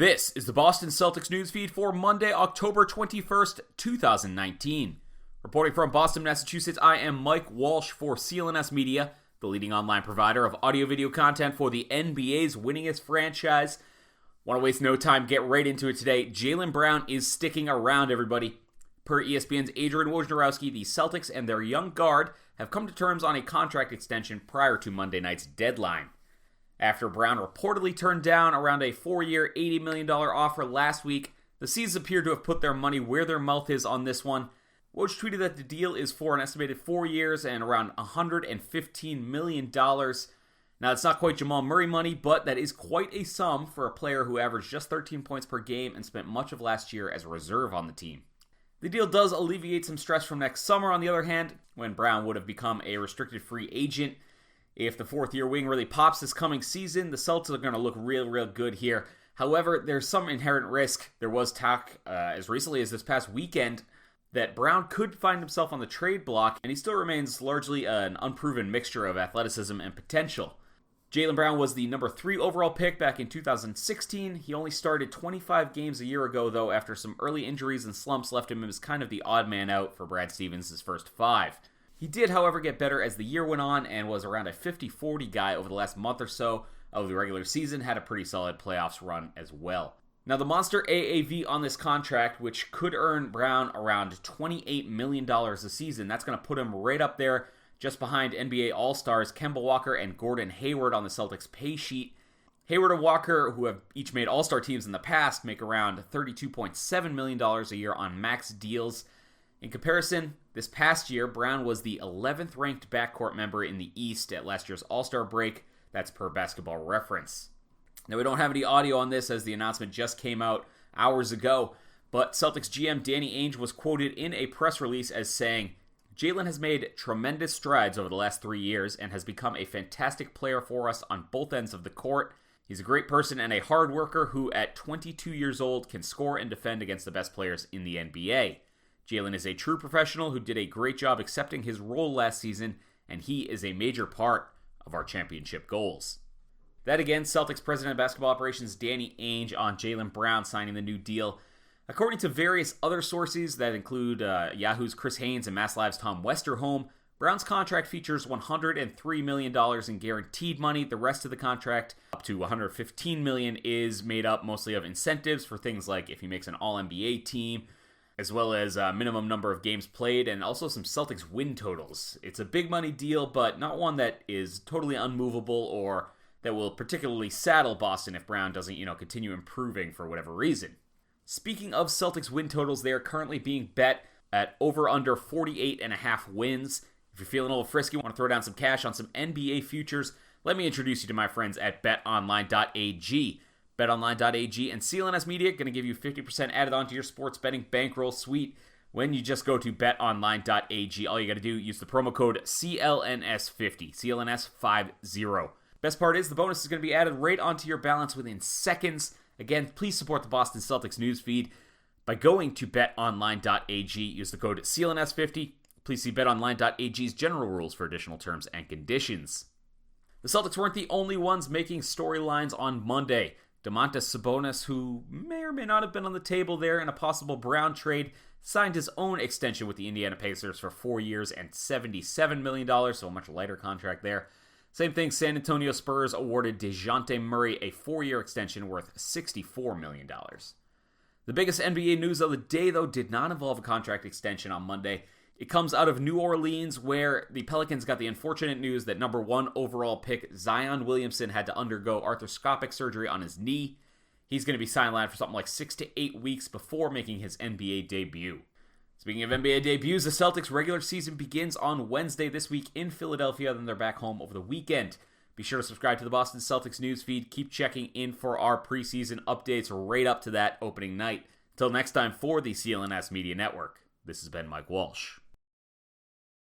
This is the Boston Celtics news feed for Monday, October 21st, 2019. Reporting from Boston, Massachusetts, I am Mike Walsh for CLNS Media, the leading online provider of audio-video content for the NBA's winningest franchise. Want to waste no time, get right into it today. Jaylen Brown is sticking around, everybody. Per ESPN's Adrian Wojnarowski, the Celtics and their young guard have come to terms on a contract extension prior to Monday night's deadline. After Brown reportedly turned down around a 4-year, $80 million offer last week, the C's appear to have put their money where their mouth is on this one. Woj tweeted that the deal is for an estimated 4 years and around $115 million. Now, it's not quite Jamal Murray money, but that is quite a sum for a player who averaged just 13 points per game and spent much of last year as a reserve on the team. The deal does alleviate some stress from next summer, on the other hand, when Brown would have become a restricted free agent. If the fourth-year wing really pops this coming season, the Celtics are going to look real good here. However, there's some inherent risk. There was talk as recently as this past weekend that Brown could find himself on the trade block, and he still remains largely an unproven mixture of athleticism and potential. Jaylen Brown was the number 3 overall pick back in 2016. He only started 25 games a year ago, though, after some early injuries and slumps left him as kind of the odd man out for Brad Stevens' first 5. He did, however, get better as the year went on and was around a 50-40 guy over the last month or so of the regular season, had a pretty solid playoffs run as well. Now, the monster AAV on this contract, which could earn Brown around $28 million a season, that's going to put him right up there just behind NBA All-Stars Kemba Walker and Gordon Hayward on the Celtics pay sheet. Hayward and Walker, who have each made All-Star teams in the past, make around $32.7 million a year on max deals. In comparison, this past year, Brown was the 11th ranked backcourt member in the East at last year's All-Star break. That's per Basketball Reference. Now, we don't have any audio on this as the announcement just came out hours ago, but Celtics GM Danny Ainge was quoted in a press release as saying, "Jaylen has made tremendous strides over the last 3 years and has become a fantastic player for us on both ends of the court. He's a great person and a hard worker who, at 22 years old, can score and defend against the best players in the NBA. Jaylen is a true professional who did a great job accepting his role last season, and he is a major part of our championship goals." That again, Celtics President of Basketball Operations Danny Ainge on Jaylen Brown signing the new deal. According to various other sources that include Yahoo's Chris Haynes and MassLive's Tom Westerholm, Brown's contract features $103 million in guaranteed money. The rest of the contract, up to $115 million, is made up mostly of incentives for things like if he makes an All-NBA team, as well as a minimum number of games played, and also some Celtics win totals. It's a big money deal, but not one that is totally unmovable or that will particularly saddle Boston if Brown doesn't, continue improving for whatever reason. Speaking of Celtics win totals, they are currently being bet at over/under 48.5 wins. If you're feeling a little frisky, want to throw down some cash on some NBA futures, let me introduce you to my friends at betonline.ag. BetOnline.ag and CLNS Media going to give you 50% added onto your sports betting bankroll suite when you just go to betonline.ag. All you got to do, use the promo code CLNS50, CLNS50. Best part is the bonus is going to be added right onto your balance within seconds. Again, please support the Boston Celtics news feed by going to betonline.ag. Use the code CLNS50. Please see betonline.ag's general rules for additional terms and conditions. The Celtics weren't the only ones making storylines on Monday. Domantas Sabonis, who may or may not have been on the table there in a possible Brown trade, signed his own extension with the Indiana Pacers for 4 years and $77 million, so a much lighter contract there. Same thing, San Antonio Spurs awarded Dejounte Murray a 4-year extension worth $64 million. The biggest NBA news of the day, though, did not involve a contract extension on Monday. It comes out of New Orleans, where the Pelicans got the unfortunate news that number 1 overall pick Zion Williamson had to undergo arthroscopic surgery on his knee. He's going to be sidelined for something like 6 to 8 weeks before making his NBA debut. Speaking of NBA debuts, the Celtics regular season begins on Wednesday this week in Philadelphia, then they're back home over the weekend. Be sure to subscribe to the Boston Celtics news feed. Keep checking in for our preseason updates right up to that opening night. Until next time, for the CLNS Media Network, this has been Mike Walsh.